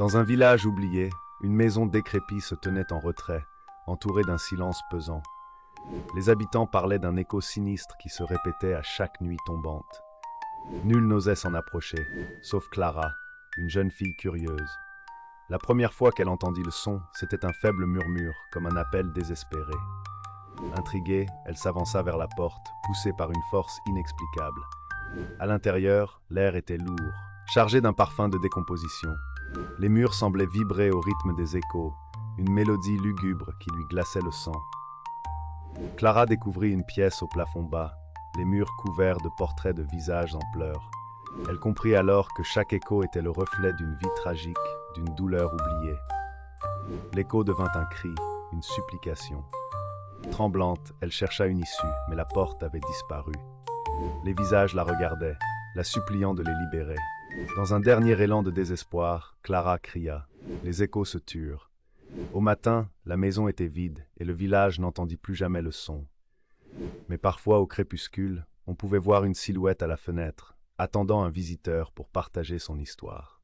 Dans un village oublié, une maison décrépite se tenait en retrait, entourée d'un silence pesant. Les habitants parlaient d'un écho sinistre qui se répétait à chaque nuit tombante. Nul n'osait s'en approcher, sauf Clara, une jeune fille curieuse. La première fois qu'elle entendit le son, c'était un faible murmure, comme un appel désespéré. Intriguée, elle s'avança vers la porte, poussée par une force inexplicable. À l'intérieur, l'air était lourd, chargé d'un parfum de décomposition. Les murs semblaient vibrer au rythme des échos, une mélodie lugubre qui lui glaçait le sang. Clara découvrit une pièce au plafond bas, les murs couverts de portraits de visages en pleurs. Elle comprit alors que chaque écho était le reflet d'une vie tragique, d'une douleur oubliée. L'écho devint un cri, une supplication. Tremblante, elle chercha une issue, mais la porte avait disparu. Les visages la regardaient, la suppliant de les libérer. Dans un dernier élan de désespoir, Clara cria. Les échos se turent. Au matin, la maison était vide et le village n'entendit plus jamais le son. Mais parfois, au crépuscule, on pouvait voir une silhouette à la fenêtre, attendant un visiteur pour partager son histoire.